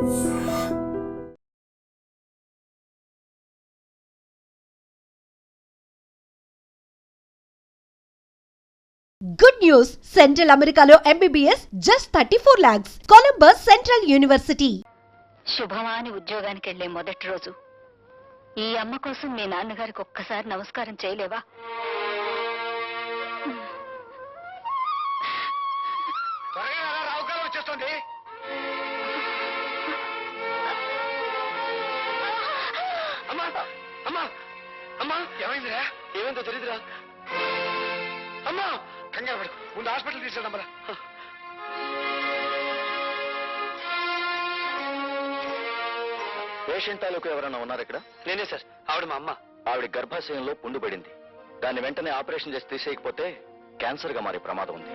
Good news! Central Americalo MBBS just 34 lakhs. Columbus Central University. శుభమాని ఉద్యోగానికి వెళ్లే మొదటి రోజు ఈ అమ్మ కోసం మీ నాన్నగారికి ఒక్కసారి నమస్కారం చేయలేవా? ఏమైందో తెలీదురా అమ్మా. కంగారు పడు, ముందు హాస్పిటల్ తీసుకెళ్దామరా. పేషెంట్ తాలూకు ఎవరైనా ఉన్నారు ఇక్కడ? నేనే సార్. ఆవిడ మా అమ్మ. ఆవిడ గర్భాశయంలో పుండు పడింది. దాన్ని వెంటనే ఆపరేషన్ చేసి తీసేయకపోతే క్యాన్సర్ గా మారే ప్రమాదం ఉంది.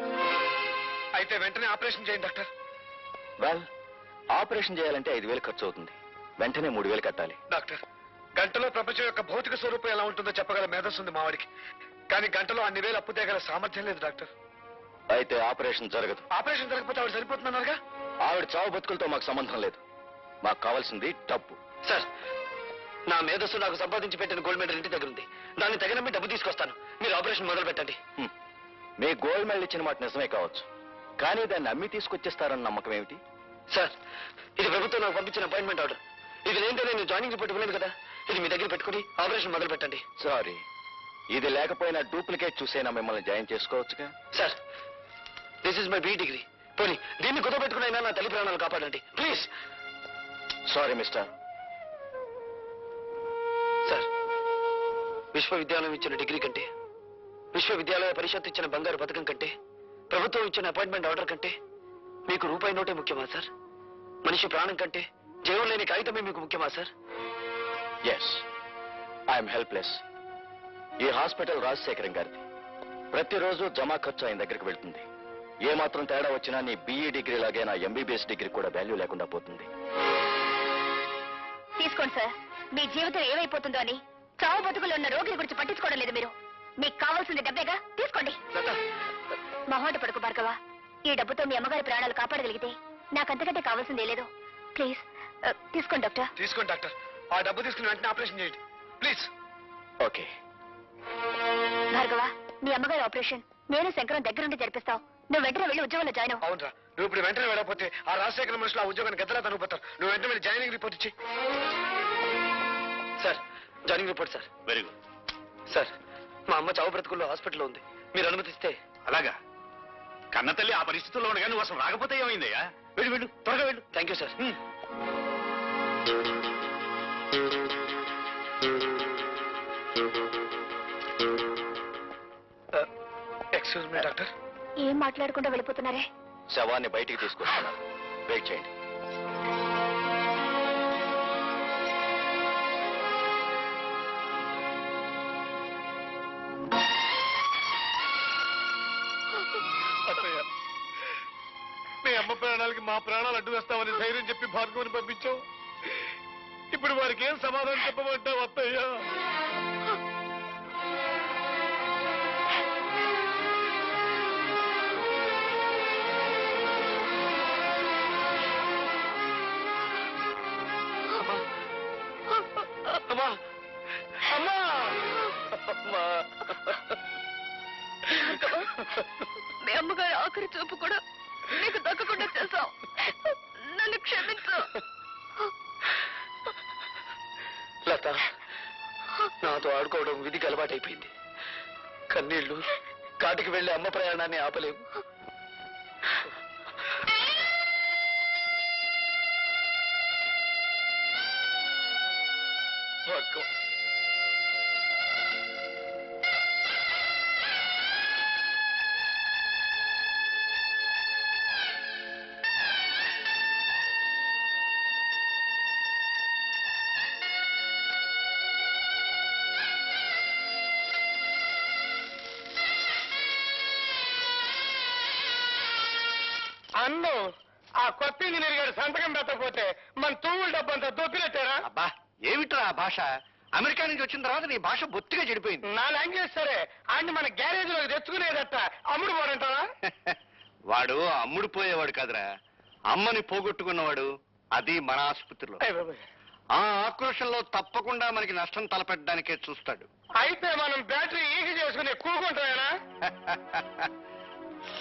అయితే వెంటనే ఆపరేషన్ చేయండి డాక్టర్. వెల్, ఆపరేషన్ చేయాలంటే 5,000 ఖర్చు అవుతుంది. వెంటనే 3,000 కట్టాలి. డాక్టర్, గంటలో ప్రపంచం యొక్క భౌతిక స్వరూపం ఎలా ఉంటుందో చెప్పగల మేధస్సు ఉంది మావాడికి. కానీ గంటలో అన్ని వేలు అప్పు తేగల సామర్థ్యం లేదు డాక్టర్. అయితే ఆపరేషన్ జరగదు. ఆపరేషన్ జరగకపోతే ఆవిడ సరిపోతున్నారుగా. ఆవిడ చావు బతుకులతో మాకు సంబంధం లేదు. మాకు కావాల్సింది డబ్బు. సార్, నా మేధస్సు నాకు సంపాదించి పెట్టిన గోల్డ్ మెడల్ ఇంటి దగ్గర ఉంది. దాన్ని తగినమ్మి డబ్బు తీసుకొస్తాను. మీరు ఆపరేషన్ మొదలు పెట్టండి. మీ గోల్డ్ మెడల్ ఇచ్చిన మాట నిజమే కావచ్చు, కానీ దాన్ని అమ్మి తీసుకొచ్చేస్తారన్న నమ్మకం ఏమిటి? సార్, ఇది ప్రభుత్వం నాకు పంపించిన అపాయింట్మెంట్ ఆర్డర్. ఇది లేదంటే నేను జాయినింగ్ రిపోర్ట్ ఇవ్వలేదు కదా. ఇది మీ దగ్గర పెట్టుకుని ఆపరేషన్ మొదలు పెట్టండి. సారీ, ఇది లేకపోయినా డూప్లికేట్ చూసైనా మిమ్మల్ని జాయిన్ చేసుకోవచ్చుగా. Sir, this is my B degree. పోనీ దీన్ని కుదపెట్టుకునైనా నా తల్లి ప్రాణాలు కాపాడండి ప్లీజ్. Sorry mister. సార్, విశ్వవిద్యాలయం ఇచ్చిన డిగ్రీ కంటే, విశ్వవిద్యాలయ పరిషత్ ఇచ్చిన బంగారు పథకం కంటే, ప్రభుత్వం ఇచ్చిన అపాయింట్మెంట్ ఆర్డర్ కంటే మీకు రూపాయి నోటే ముఖ్యమా సార్? మనిషి ప్రాణం కంటే జీవం లేని కాగితమే మీకు ముఖ్యమా సార్? Yes, I'm helpless. ఈ హాస్పిటల్ రాజశేఖరం గారిది. ప్రతిరోజు జమా ఖర్చు ఆయన దగ్గరికి వెళ్తుంది. ఏ మాత్రం తేడా వచ్చినా నీ BE డిగ్రీ లాగే నా MBBS డిగ్రీ కూడా వాల్యూ లేకుండా పోతుంది. తీసుకోండి సార్. మీ జీవితం ఏమైపోతుందో అని చావు బతుకులు ఉన్న రోగుల గురించి పట్టించుకోవడం లేదు మీరు. మీకు కావాల్సింది డబ్బేగా, తీసుకోండి. మొహమాట పడుకు భార్గవ. ఈ డబ్బుతో మీ అమ్మగారి ప్రాణాలు కాపాడగలిగితే నాకంతకంటే కావాల్సిందే లేదు. ప్లీజ్ తీసుకోండి డాక్టర్. తీసుకోండి డాక్టర్. ఆ డబ్బు తీసుకుని వెంటనే ఆపరేషన్ చేయండి ప్లీజ్. ఓకే భార్గవ, మీ అమ్మగారి ఆపరేషన్ నేను శంకరం దగ్గరుండి జరిపిస్తావు. నువ్వు వెంటనే వెళ్ళి ఉద్యోగంలో జాయిన్ అవ్వు. అవునరా, నువ్వు ఇప్పుడు వెంటనే వెళ్ళకపోతే ఆ రాజశేఖర మనుషులు ఆ ఉద్యోగాన్ని గద్దలా తనుకుపోతారు. నువ్వు వెంటనే వెళ్ళి జాయినింగ్ రిపోర్ట్ ఇచ్చి. Sir, joining report sir. Very good sir, మా అమ్మ చావు బ్రతుకుల్లో హాస్పిటల్లో ఉంది. మీరు అనుమతిస్తే. అలాగా? కన్నతల్లి ఆ పరిస్థితుల్లో ఉండగా నువ్వు అసలు రాకపోతే ఏమైందయ్యా? వెళ్ళు వెళ్ళు, త్వరగా వెళ్ళు. Thank you sir. Excuse me doctor. ఏం మాట్లాడకుండా వెళ్ళిపోతున్నారే? శవాన్ని బయటికి తీసుకొస్తున్నారు. వెయిట్ చేయండి. మీ అమ్మ ప్రాణాలకి మా ప్రాణాలు అడ్డు వేస్తామని ధైర్యం చెప్పి భార్గవుని పంపించావు. ఇప్పుడు వారికి ఏం సమాధానం చెప్పమంటావు అత్తయ్య? అమ్మా, అమ్మా, అమ్మా. మీ అమ్మగారి ఆఖరి చూపు కూడా నీకు దక్కకుండా చేశావు. నన్ను క్షమించు. లత, నాతో ఆడుకోవడం విధికి అలవాటైపోయింది. కన్నీళ్లు కాటికి వెళ్లి అమ్మ ప్రయాణాన్ని ఆపలేవు. అన్ను, ఆ కొత్త ఇంజనీర్ గారు సంతకం పెట్టకపోతే మన తూముల డబ్బంతా దొప్పినట్టారా? అబ్బా, ఏమిట్రా ఆ భాష? అమెరికా నుంచి వచ్చిన తర్వాత నీ భాష బొత్తిగా చెడిపోయింది. నా లాంగ్వేజ్ సరే, ఆయన మన గ్యారేజ్ లోకి తెచ్చుకునేదట అమ్ముడు పోడంటారా? వాడు అమ్ముడు పోయేవాడు కాదురా, అమ్మని పోగొట్టుకున్నవాడు, అది మన ఆసుపత్రిలో. ఆ ఆక్రోషంలో తప్పకుండా మనకి నష్టం తలపెట్టడానికే చూస్తాడు. అయితే మనం బ్యాటరీ ఈజీ చేసుకుని కూకుంటామేనా?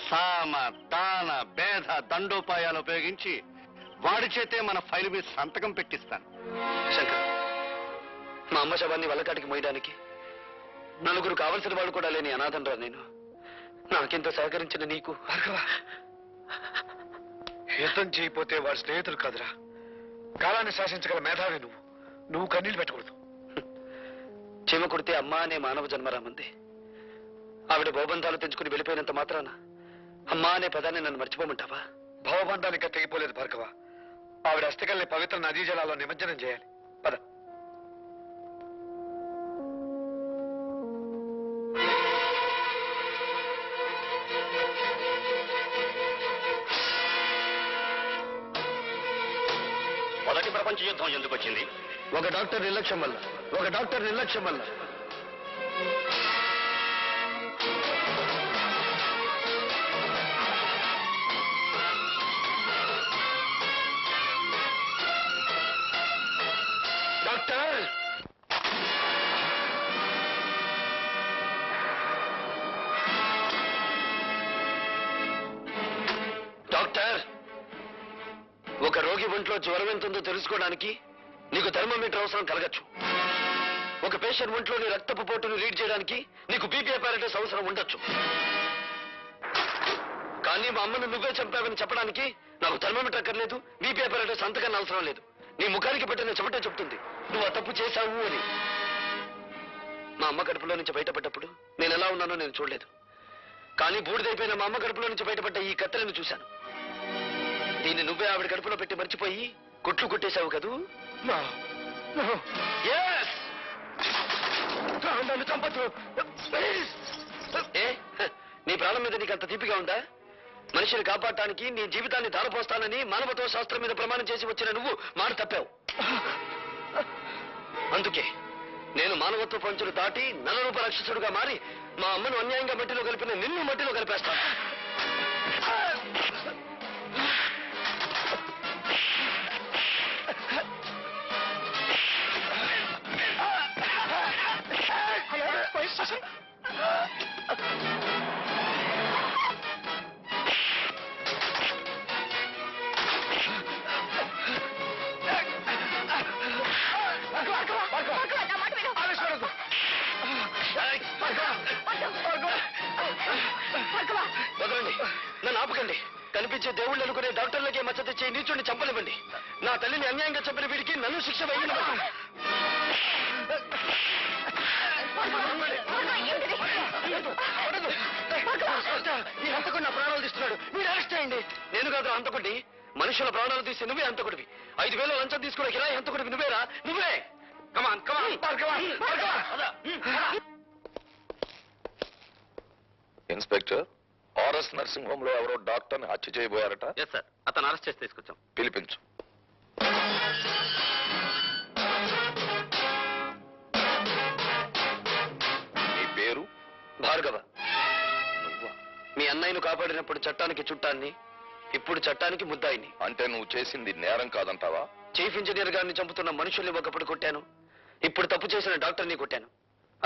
సామ దాన భేద దండోపాయాలు ఉపయోగించి వాడి చేతే మన ఫైల్ మీద సంతకం పెట్టిస్తాను. శంకర్, మా అమ్మ శవాన్ని వల్లకాటికి మోయడానికి నలుగురు కావలసిన వాళ్ళు కూడా లేని అనాథంరా నేను. నాకింత సహకరించిన నీకు. యుద్ధం చేయకపోతే వాడి స్నేహితులు కాదురా, కాలాన్ని శాసించగల మేధావి నువ్వు కన్నీళ్ళు పెట్టకూడదు. చీమ కుడితే అమ్మ అనే మానవ జన్మరామంది. ఆవిడ భవబంధాలు తెంచుకుని వెళ్ళిపోయినంత మాత్రాన అమ్మా అనే పదాన్ని నన్ను మర్చిపోమంటావా? భవబంధానికి తెగిపోలేదు భార్గవ. ఆవిడ అస్థికల్ని పవిత్ర నదీ జలాల్లో నిమజ్జనం చేయాలి. పద. మొదటి ప్రపంచ యుద్ధం ఎందుకు వచ్చింది? ఒక డాక్టర్ నిర్లక్ష్యం వల్ల. డాక్టర్, డాక్టర్, ఒక రోగి ఒంట్లో జ్వరం ఎంతుందో తెలుసుకోవడానికి నీకు థర్మోమీటర్ అవసరం కలగచ్చు. ఒక పేషెంట్ ఒంట్లోని రక్తపు పోటును రీడ్ చేయడానికి నీకు బీపీ అపారటస్ అవసరం ఉండొచ్చు. కానీ మా అమ్మను నువ్వే చంపావని చెప్పడానికి నాకు థర్మోమీటర్ అక్కర్లేదు, బీపీ అపారటస్ అంతకన్నా అవసరం లేదు. నీ ముఖానికి పెట్టిన చెమటే చెప్తుంది నువ్వు ఆ తప్పు చేశావు అని. మా అమ్మ కడుపులో నుంచి బయటపడ్డప్పుడు నేను ఎలా ఉన్నానో నేను చూడలేదు. కానీ బూడిదైపోయిన మా అమ్మ కడుపులో నుంచి బయటపడ్డ ఈ కత్తెలను చూశాను. దీన్ని నువ్వే ఆవిడ కడుపులో పెట్టి మర్చిపోయి కుట్లు కొట్టేశావు కదూ? Yes! నన్ను చంపొద్దు. ఏ, నీ ప్రాణం మీద నీకు అంత తీపిగా ఉందా? మనిషిని కాపాడటానికి నీ జీవితాన్ని ధారపోస్తానని మానవత్వ శాస్త్రం మీద ప్రమాణం చేసి వచ్చిన నువ్వు మాట తప్పావు. అందుకే నేను మానవత్వ పంచులు దాటి నరరూప రాక్షసుడుగా మారి మా అమ్మను అన్యాయంగా మట్టిలో కలిపిన నిన్ను మట్టిలో కలిపేస్తాను. Hello, police station. వదలండి, నన్ను ఆపకండి. కనిపించే దేవుళ్ళు అనుకునే డాక్టర్లకే మచ్చ తెచ్చే నీచుడిని చంపనివ్వండి. నా తల్లిని అన్యాయంగా చంపిన వీడికి నన్ను శిక్ష వేయనివ్వండి. ఈ హంతకుడు నా ప్రాణాలు తీస్తున్నాడు, మీరు అరెస్ట్ చేయండి. నేను కాదు హంతకుడిని, మనుషుల ప్రాణాలు తీసి నువ్వే హంతకుడివి. 5,000 లంచం తీసుకునే కిరాయి హంతకుడివి నువ్వేరా? నువ్వే. కమాన్ కమాన్. ఇన్స్పెక్టర్, ఆర్ఎస్ నర్సింగ్ హోమ్ లో ఎవరో డాక్టర్ ని హత్య చేయబోయారట. ఎస్ సార్, అతను అరెస్ట్ చేసి తీసుకొచ్చాం. పిలిపించు. నీ పేరు? భార్గవ. మీ అన్నయ్యను కాపాడినప్పుడు చట్టానికి చుట్టాన్ని, ఇప్పుడు చట్టానికి ముద్దాయిని. అంటే నువ్వు చేసింది నేరం కాదంటావా? చీఫ్ ఇంజనీర్ గారిని చంపుతున్న మనుషుల్ని ఒకప్పుడు కొట్టాను, ఇప్పుడు తప్పు చేసిన డాక్టర్ని కొట్టాను.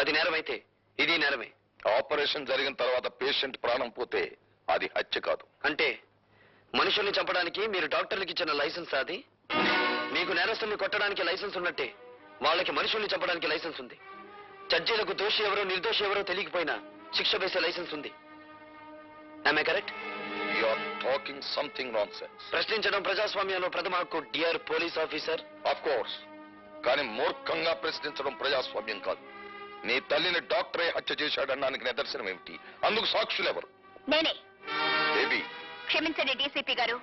అది నేరమైతే ఇది నేరమే. ఆపరేషన్ జరిగిన తర్వాత పేషెంట్ ప్రాణం పోతే అది హత్య కాదు. అంటే మనుషుల్ని చంపడానికి మీరు డాక్టర్లకు ఇచ్చిన లైసెన్స్ అది? మీకు నేరస్తుల్ని కొట్టడానికి లైసెన్స్ ఉన్నట్టే వాళ్ళకి మనుషుల్ని చంపడానికి లైసెన్స్ ఉంది. జడ్జీలకు దోషి ఎవరో నిర్దోషి ఎవరో తెలియకపోయినా శిక్ష వేసే లైసెన్స్ ఉంది. Am I correct? You are talking something nonsense. ప్రశ్నించడం ప్రజాస్వామ్యంలో ప్రథమ హక్కు, dear police officer. Of course, కానీ మూర్ఖంగా ప్రశ్నించడం ప్రజాస్వామ్యం కాదు. నీ తల్లిని డాక్టరే హత్య చేశాడనడానికి నిదర్శనం ఏమిటి? అందుకు సాక్షులు ఎవరు? నేనే. బేబీ, క్షమించండి డీసీపీ గారు,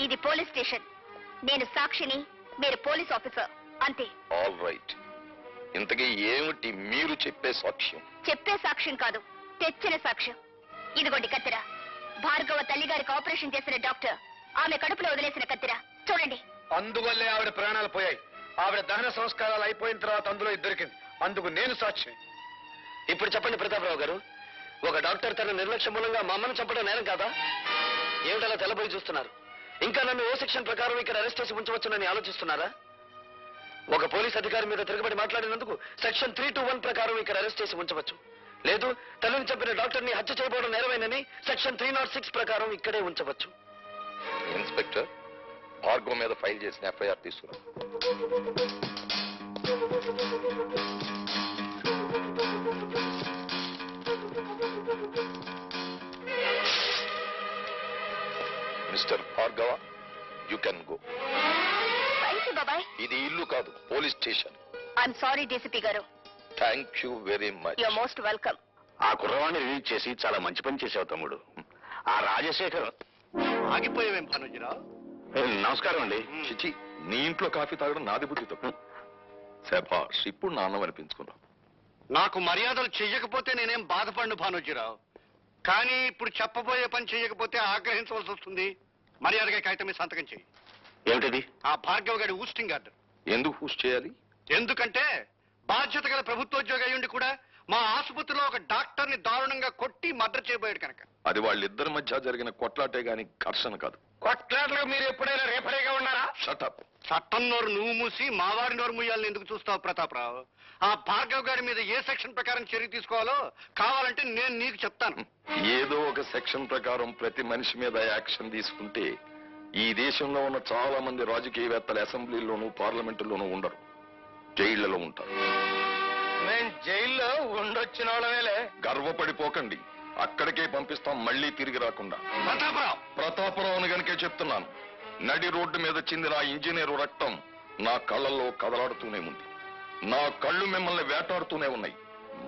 ఇది పోలీస్ స్టేషన్. నేను సాక్షిని, మీరు పోలీస్ ఆఫీసర్, అంతే. All right. ఇంతకీ ఏమిటి మీరు చెప్పే సాక్ష్యం? చెప్పే సాక్ష్యం కాదు, తెచ్చిన సాక్ష్యం. ఇదిగోండి కత్తిర. భార్గవ తల్లి గారికి ఆపరేషన్ చేసిన డాక్టర్ ఆమె కడుపులో వదిలేసిన కత్తిర చూడండి. అందువల్లే ఆవిడ ప్రాణాలు పోయాయి. ఆవిడ దహన సంస్కారాలు అయిపోయిన తర్వాత అందులో ఇది దొరికింది. అందుకు నేను సాక్షి. ఇప్పుడు చెప్పండి ప్రతాపరావు గారు, ఒక డాక్టర్ తన నిర్లక్ష్యం మూలంగా మా అమ్మను చంపడం నేరం కాదా? ఏమిటలా తెల్లబోయి చూస్తున్నారు? ఇంకా నన్ను ఏ సెక్షన్ ప్రకారం ఇక్కడ అరెస్ట్ చేసి ఉంచవచ్చునని ఆలోచిస్తున్నారా? ఒక పోలీస్ అధికారి మీద తిరగబడి మాట్లాడినందుకు సెక్షన్ 321 ప్రకారం ఇక్కడ అరెస్ట్ చేసి ఉంచవచ్చు. లేదు, తల్లిని చంపిన డాక్టర్ని హత్య చేయబోవడం నేరమేనని సెక్షన్ 306 ప్రకారం ఇక్కడే ఉంచవచ్చు. ఇన్స్పెక్టర్, భార్గవ్ మీద ఫైల్ చేసిన ఎఫ్ఐఆర్ తీసుకురా. Mister Bhargava, you can go. Thank you బాబాయ్. ఇది ఇల్లు కాదు, police station. I'm sorry DCP గారు. Thank you very much. You're most welcome. ఆ కుర్రవాణ్ణి రిలీజ్ చేసి చాలా మంచి పని చేసావు తమ్ముడు. ఆ రాజశేఖర్ ఆగిపోయావేం భానుజీరావు? నమస్కారం అండి. చిచి, నీ ఇంట్లో కాఫీ తాగడం నాది బుద్ధి తప్పు. శభాష్, ఇప్పుడు నా అన్నం అనిపించుకున్నాం. నాకు మర్యాదలు చెయ్యకపోతే నేనేం బాధపడను భానుజీరావు. కానీ ఇప్పుడు చెప్పబోయే పని చెయ్యకపోతే ఆగ్రహించవలసి వస్తుంది. మర్యాదగా కాగితం మీద సంతకం చెయ్యి. ఏమిటది? ఆ భార్గవ్ గారి ఊస్టింగ్ ఆర్డర్. ఎందుకు పూజ చేయాలి? ఎందుకంటే బాధ్యత గల ప్రభుత్వోద్యోగి అయ్యుండి కూడా మా ఆసుపత్రిలో ఒక డాక్టర్ని దారుణంగా కొట్టి మర్డర్ చేయబోయాడు కనుక. అది వాళ్ళిద్దరి మధ్య జరిగిన కొట్లాటే గాని ఘర్షణ కాదు. కొట్లాటలకు మీరు ఎప్పుడైనా రేపరేగా ఉన్నారా? షటప్. చట్టం నోరు నువ్వు మూసి మావాడి నోరు మూయాలని ఎందుకు చూస్తావు ప్రతాపరావు? ఆ భార్గవ్ గారి మీద ఏ సెక్షన్ ప్రకారం చర్య తీసుకోవాలో కావాలంటే నేను నీకు చెప్తాను. ఏదో ఒక సెక్షన్ ప్రకారం ప్రతి మనిషి మీద యాక్షన్ తీసుకుంటే ఈ దేశంలో ఉన్న చాలా మంది రాజకీయవేత్తలు అసెంబ్లీలోనూ పార్లమెంటులోనూ ఉండరు, జైళ్లలో ఉంటారు. నేను జైల్లో ఉండొచ్చిన వాళ్ళమేలే. గర్వపడిపోకండి, అక్కడికే పంపిస్తాం, మళ్ళీ తిరిగి రాకుండా. ప్రతాపరావు, ప్రతాపరావుని గనుకే చెప్తున్నాను. నడి రోడ్డు మీద చిందిన ఆ ఇంజనీరు రక్తం నా కళ్ళల్లో కదలాడుతూనే ఉంది. నా కళ్ళు మిమ్మల్ని వేటాడుతూనే ఉన్నాయి.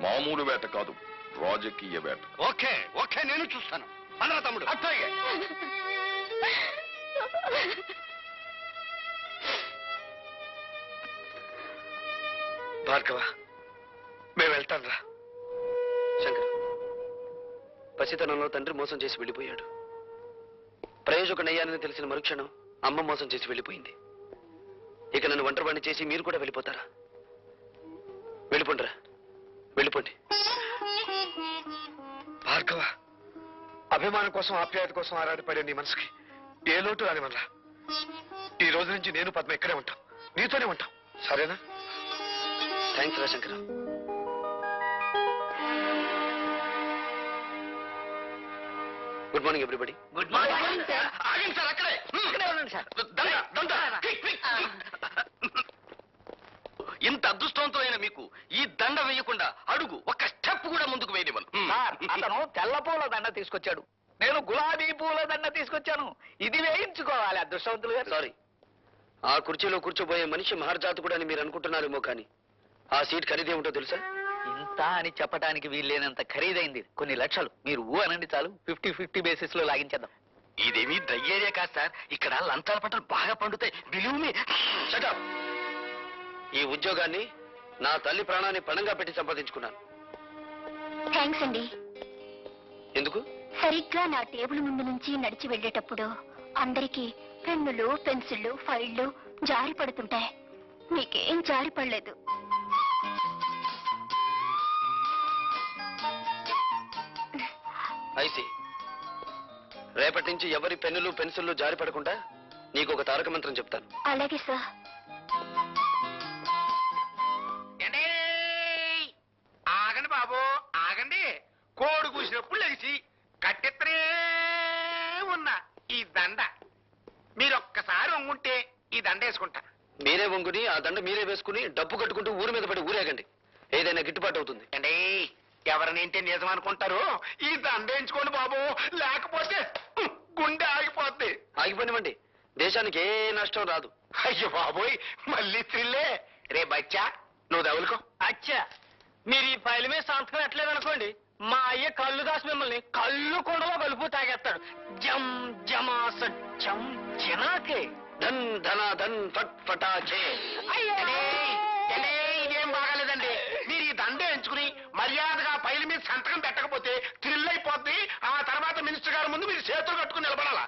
మామూలు వేట కాదు, రాజకీయ వేట. ఓకే ఓకే, నేను చూస్తాను. అనరా తమ్ముడు. అట్లాగే. భార్గవ, మేము వెళ్తాం రా. శంకర్, పసితనంలో తండ్రి మోసం చేసి వెళ్ళిపోయాడు. ప్రయోజకుడయ్యానని తెలిసిన మరుక్షణం అమ్మ మోసం చేసి వెళ్ళిపోయింది. ఇక నన్ను ఒంటరివాణ్ణి చేసి మీరు కూడా వెళ్ళిపోతారా? వెళ్ళిపోండిరా, వెళ్ళిపోండి. భార్గవ, అభిమానం కోసం ఆప్యాయత కోసం ఆరాటపడే నీ మనసుకి ఏ లోటు రానివనరా. ఈ రోజు నుంచి నేను పద్మ ఇక్కడే ఉంటాం, నీతోనే ఉంటాం, సరేనా? థ్యాంక్స్ రా Shankar. Good morning everybody. Good morning sir. ఆగండి సార్, అక్కడే ఉండండి సార్. ఇంత అదృష్టవంతమైన మీకు ఈ దండ వేయకుండా అడుగు ఒక్క స్టెప్ కూడా ముందుకు వేయనివ్వను. అతను తెల్ల పూల దండ తీసుకొచ్చాడు, నేను గులాబీ పూల దండ తీసుకొచ్చాను. ఇది వేయించుకోవాలి అదృష్టవంతులు గారు. సారీ, ఆ కుర్చీలో కూర్చోబోయే మనిషి మహర్జాతకుడు అని మీరు అనుకుంటున్నారేమో, కానీ ఆ సీట్ ఖరీదే ఉంటో తెలుసా? ఇంత అని చెప్పడానికి వీల్లేనంత ఖరీదైంది, కొన్ని లక్షలు. మీరు ఊ అనండి చాలు, 50-50 బేసిస్ లో లాగించేద్దాం. ఇదేమీ డ్రై కాదు సార్, ఇక్కడ లంచాల పంటలు బాగా పండుతాయి. Believe Shut up. ఈ ఉద్యోగాన్ని నా తల్లి ప్రాణాన్ని పణంగా పెట్టి సంపాదించుకున్నాను. థ్యాంక్స్ అండి. ఎందుకు? సరిగ్గా నా టేబుల్ ముందు నుంచి నడిచి వెళ్ళేటప్పుడు అందరికీ పెన్నులు, పెన్సిళ్ళు, ఫైళ్లు జారి పడుతుంటాయి. మీకేం జారి పడలేదు. ఐసి, రేపటి నుంచి ఎవరి పెన్నులు పెన్సిళ్ళు జారి పడకుండా నీకు ఒక తారక మంత్రం చెప్తాను. అలాగే సార్. ఆగండి బాబు, ఆగండి. కోడి కూసినప్పుడు లెగిసి కట్టెత్తనే ఉన్న ఈ దండ మీరొక్కసారి వంగుంటే ఈ దండ వేసుకుంటా. మీరే వంగుని ఆ దండ మీరే వేసుకుని డబ్బు కట్టుకుంటూ ఊరి మీద పడి ఊరేగండి. ఏదైనా గిట్టుబాటు అవుతుంది. అండి, ఎవరినేంటే నిజం అనుకుంటారు, ఈ దండ వేయించుకోండి బాబు, లేకపోతే గుండె ఆగిపోద్ది. ఆగిపోనివ్వండి, దేశానికి ఏ నష్టం రాదు. అయ్యో బాబోయ్, మళ్ళీ త్రిల్లే. రే బచ్చా, నువ్వు తగులుకో. అచ్చా, మీరు ఈ ఫైల్ మీద సంతకం ఎట్లేదనుకోండి, మా అయ్య కళ్ళు దాసి మిమ్మల్ని కళ్ళు కొండలో కలుపు తాగేస్తాడు. జమ్ జమాస జమ్ జనాకే. ధన్ ధన ధన్ ఫట్ ఫటాచే. ఇదేం బాగాలేదండి. మీరు ఈ దండ ఎంచుకుని మర్యాదగా ఫైల్ మీద సంతకం పెట్టకపోతే థ్రిల్ అయిపోద్ది. ఆ తర్వాత మినిస్టర్ గారి ముందు మీరు చేతులు కట్టుకుని నిలబడాలా.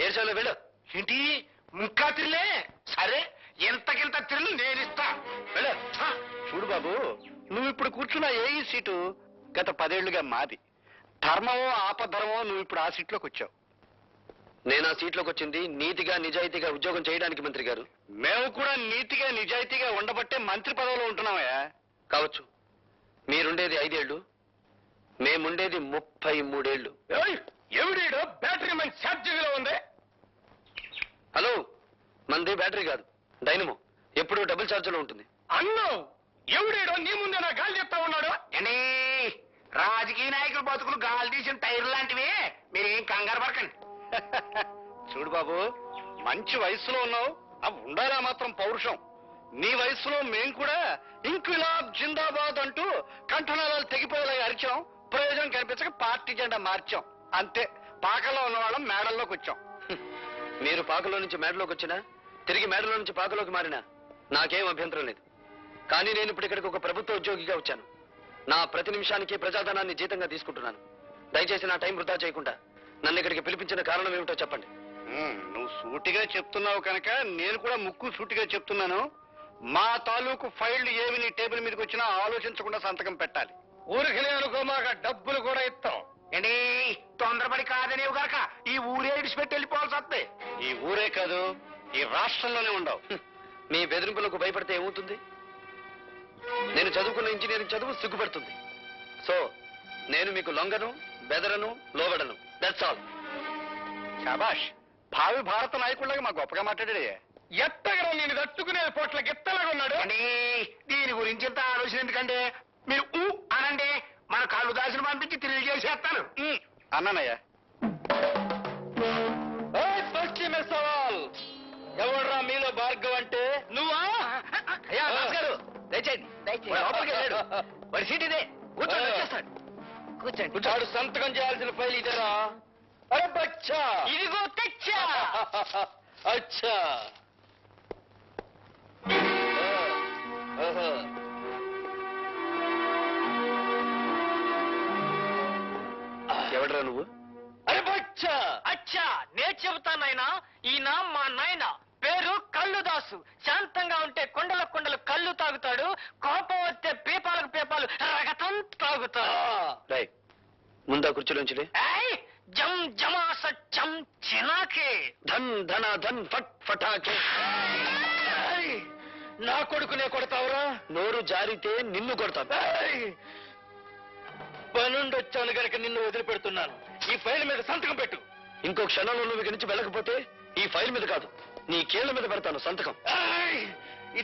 ఏడ్చాలో వెళ్ళు. ఏంటి ఇంకా థ్రిల్లే? సరే, ఎంతకింత థ్రిల్ నేను ఇస్తా. వెళ్ళు. చూడు బాబు, నువ్వు ఇప్పుడు కూర్చున్న ఏ సీటు గత 10 ఏళ్లుగా మాది. ధర్మమో ఆపధర్మమో నువ్వు ఇప్పుడు ఆ సీట్లోకి వచ్చావు. నేను ఆ సీట్లోకి వచ్చింది నీతిగా నిజాయితీగా ఉద్యోగం చేయడానికి మంత్రి గారు. మేము కూడా నీతిగా నిజాయితీగా ఉండబట్టే మంత్రి పదవిలో ఉంటున్నామయ్యా. కావచ్చు. మీరుండేది 5 ఏళ్ళు, మేముండేది 33 ఏళ్ళు. ఎవడీడో బ్యాటరీ మన ఛార్జింగ్ లో ఉంది. హలో, మంది బ్యాటరీ కాదు, డైనమో. ఎప్పుడు డబుల్ ఛార్జ్లో ఉంటుంది. అన్ను ఎవడీడో నీ ముందే నా గాలి చెప్తా ఉన్నాడు. ఏండి రాజకీయ నాయకుల బతుకులు గాలి తీసిన టైర్ లాంటివి, మీరేం కంగారు పడకండి. చూడు బాబు, మంచి వయసులో ఉన్నావు, అవి ఉండాలా మాత్రం పౌరుషం. నీ వయసులో మేం కూడా ఇంక్విలాబ్ జిందాబాద్ అంటూ కంఠనాళాలు తెగిపోయేలా అరిచాం. ప్రయోజనం కనిపించక పార్టీ జెండా మార్చాం. అంతే, పాకల్లో ఉన్న వాళ్ళం మేడల్లోకి వచ్చాం. మీరు పాకలో నుంచి మేడలోకి వచ్చినా, తిరిగి మేడలో నుంచి పాకలోకి మారినా నాకేం అభ్యంతరం లేదు. కానీ నేను ఇప్పుడు ఇక్కడికి ఒక ప్రభుత్వ ఉద్యోగిగా వచ్చాను. నా ప్రతి నిమిషానికి ప్రజాధనాన్ని జీతంగా తీసుకుంటున్నాను. దయచేసి నా టైం వృధా చేయకుండా నన్ను ఇక్కడికి పిలిపించిన కారణం ఏమిటో చెప్పండి. నువ్వు సూటిగా చెప్తున్నావు కనుక నేను కూడా ముక్కు సూటిగా చెప్తున్నాను. మా తాలూకు ఫైళ్లు ఏమి నీ టేబుల్ మీదకి వచ్చినా ఆలోచించకుండా సంతకం పెట్టాలి. ఊరికి అనుకో, మాకు డబ్బులు కూడా ఇస్తాం. ఏంటి తొందరపడి కాదనేవు గాక ఈ ఊరే ఇడిచిపెట్టి వెళ్ళిపోవాల్సి వస్తే. ఈ ఊరే కాదు, ఈ రాష్ట్రంలోనే ఉండవు. మీ బెదిరింపులకు భయపడితే ఏమవుతుంది? నేను చదువుకున్న ఇంజనీరింగ్ చదువు సిగ్గుపడుతుంది. సో నేను మీకు లొంగను, బెదరను, లోబడను. That's all. శాబాష్, భావి భారత నాయకుడిలాగా మా గొప్పగా మాట్లాడాడే. ఎత్తగరం నేను తట్టుకునే పోట్ల గిత్తలాగా ఉన్నాడు. దీని గురించి ఇంత ఆలోచన ఎందుకంటే మీరు అనండి, మన కాళ్ళు దాసిన పంపించి తిరిగి చేసేస్తాను. అన్నానయ్యా. సవాల్ ఎవడ్రా మీలో భార్గవ్ అంటే? నువ్వా? అయ్యా గారు దయచేయండి. లోపలికి వెళ్ళాడు. వాడి సీట్ ఇదే, కూర్చోండి, వచ్చేస్తాడు. కూర్చోండి. వాడు సంతకం చేయాల్సిన ఫైల్ ఇదేరా? అరే బచ్చా, ఇదిగో తెచ్చా. అచ్చా, ఎవడరా నువ్వు? అరే బచ్చా. అచ్చా, నే చెబుతానైనా. ఈయన మా నాయన, పేరు కళ్ళుదాసు. శాంతంగా ఉంటే కొండల కొండలు కళ్ళు తాగుతాడు, కోపం వస్తే పీపాలకు పీపాలు రగతం తాగుతాడు. రై, ముందా కుర్చీలోంచి ఏయ్, జం జమాస చం చినాకే. ధన్ ధన ధన్ ఫట్ ఫటాకే. ఏయ్, నా కొడుకునే కొడతావురా? నోరు జారితే నిన్ను కొడతాను. ఏయ్, పనుండి వచ్చాను గనక నిన్ను వదిలిపెడుతున్నాను. ఈ ఫైల్ మీద సంతకం పెట్టు. ఇంకో క్షణంలో నువ్వు ఇక్కడి నుంచి వెళ్ళకపోతే ఈ ఫైల్ మీద కాదు, నీ కీళ్ల మీద పెడతాను సంతకం. ఏయ్,